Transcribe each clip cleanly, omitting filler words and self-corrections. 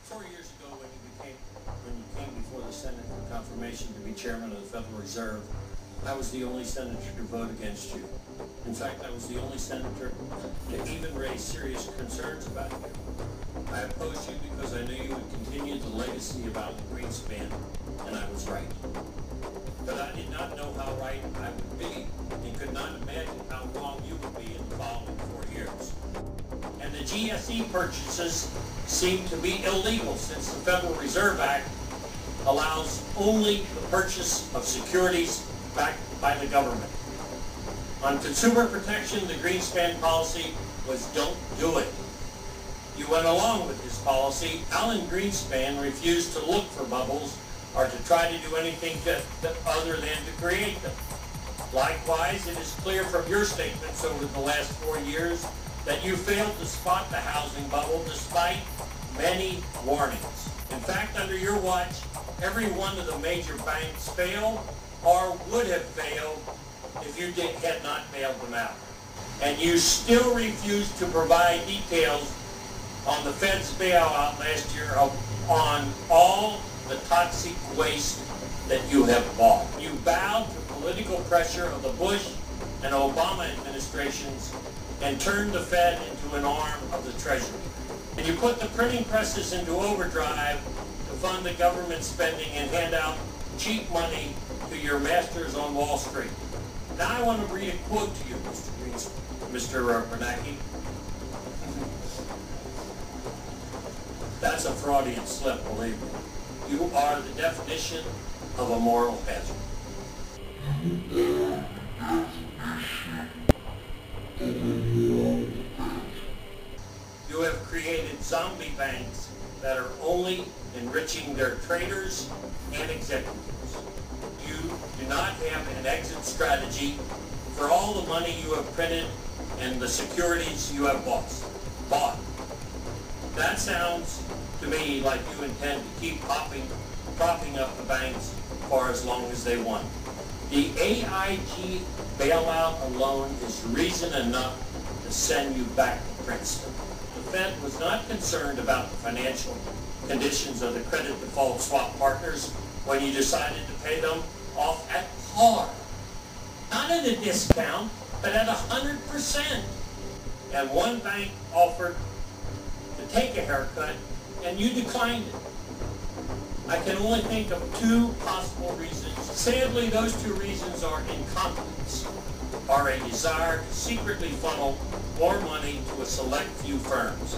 4 years ago, when you came before the Senate for confirmation to be chairman of the Federal Reserve, I was the only senator to vote against you. In fact, I was the only senator to even raise serious concerns about you. I opposed you because I knew you would continue the legacy of Alan Greenspan, and I was right. But I did not know how right I would be, and could not imagine how wrong you would be in the following 4 years. And the GSE purchases seem to be illegal, since the Federal Reserve Act allows only the purchase of securities backed by the government. On consumer protection, the Greenspan policy was don't do it. You went along with this policy. Alan Greenspan refused to look for bubbles or to try to do anything other than to create them. Likewise, it is clear from your statements over the last 4 years that you failed to spot the housing bubble despite many warnings. In fact, under your watch, every one of the major banks failed or would have failed if you had not bailed them out. And you still refuse to provide details on the Fed's bailout last year on all the toxic waste that you have bought. You bowed to political pressure of the Bush and Obama administrations and turned the Fed into an arm of the Treasury. And you put the printing presses into overdrive to fund the government spending and hand out cheap money to your masters on Wall Street. Now I want to read a quote to you, Mr. Bernanke. That's a Freudian slip, believe me. You are the definition of a moral hazard. You have created zombie banks that are only enriching their traders and executives. You do not have an exit strategy for all the money you have printed and the securities you have bought. That sounds to me like you intend to keep propping up the banks for as long as they want. The AIG bailout alone is reason enough to send you back to Princeton. The Fed was not concerned about the financial conditions of the credit default swap partners when you decided to pay them off at par. Not at a discount, but at 100%. And one bank offered to take a haircut, and you declined it. I can only think of 2 possible reasons. Sadly, those 2 reasons are incompetence or a desire to secretly funnel more money to a select few firms,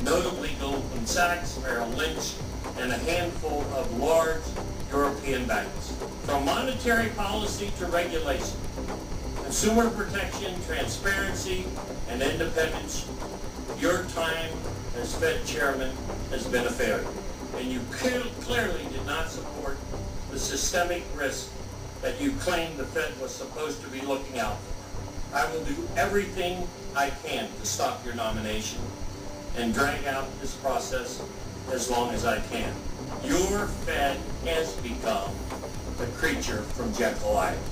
notably Goldman Sachs, Merrill Lynch, and a handful of large European banks. From monetary policy to regulation, consumer protection, transparency, and independence, your time as Fed chairman has been a failure. And you clearly did not support the systemic risk that you claimed the Fed was supposed to be looking out for. I will do everything I can to stop your nomination and drag out this process as long as I can. Your Fed has become the creature from Jekyll Island.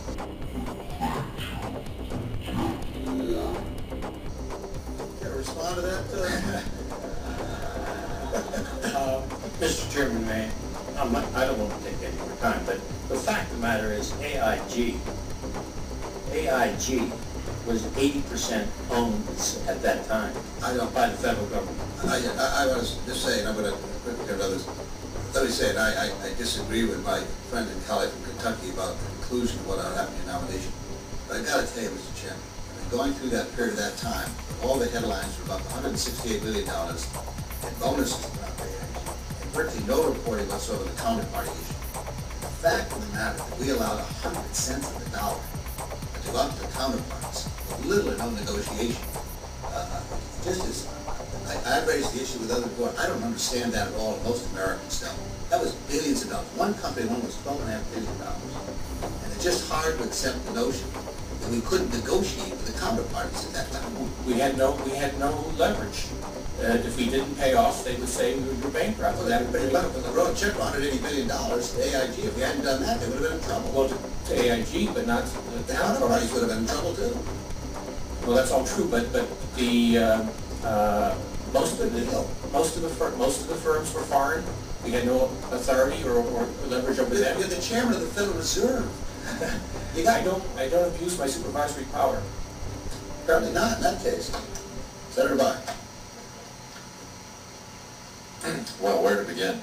Can I respond to that? Mr. Chairman, I don't want to take any more time, but the fact of the matter is AIG was 80% owned at that time by the federal government. I was just saying, I'm going to quickly others. Let me say it, I disagree with my friend and colleague from Kentucky about the conclusion of what happened in your nomination. But I've got to tell you, Mr. Chairman, going through that period of that time, all the headlines were about $168 billion in bonuses about the AIG, and virtually no reporting whatsoever of the counterparty issue. The fact of the matter is that we allowed 100 cents on the dollar to go out to the counterparts with little or no negotiation. Just as I raised the issue with other people, I don't understand that at all, and most Americans don't. That was billions of dollars. One company won was $12.5 billion. And it's just hard to accept the notion that we couldn't negotiate with the counterparties at that time. We had no leverage. If we didn't pay off, they would say we were bankrupt. Well, they wrote a check for $180 billion to AIG. If we hadn't done that, they would have been in trouble. Well, to AIG, but not to the counterparties would have been in trouble too. Well, that's all true, but the Most of the firms were foreign. We had no authority or leverage over them. You're the chairman of the Federal Reserve. I don't abuse my supervisory power. Apparently not in that case. Senator Bunning. Well, where to begin?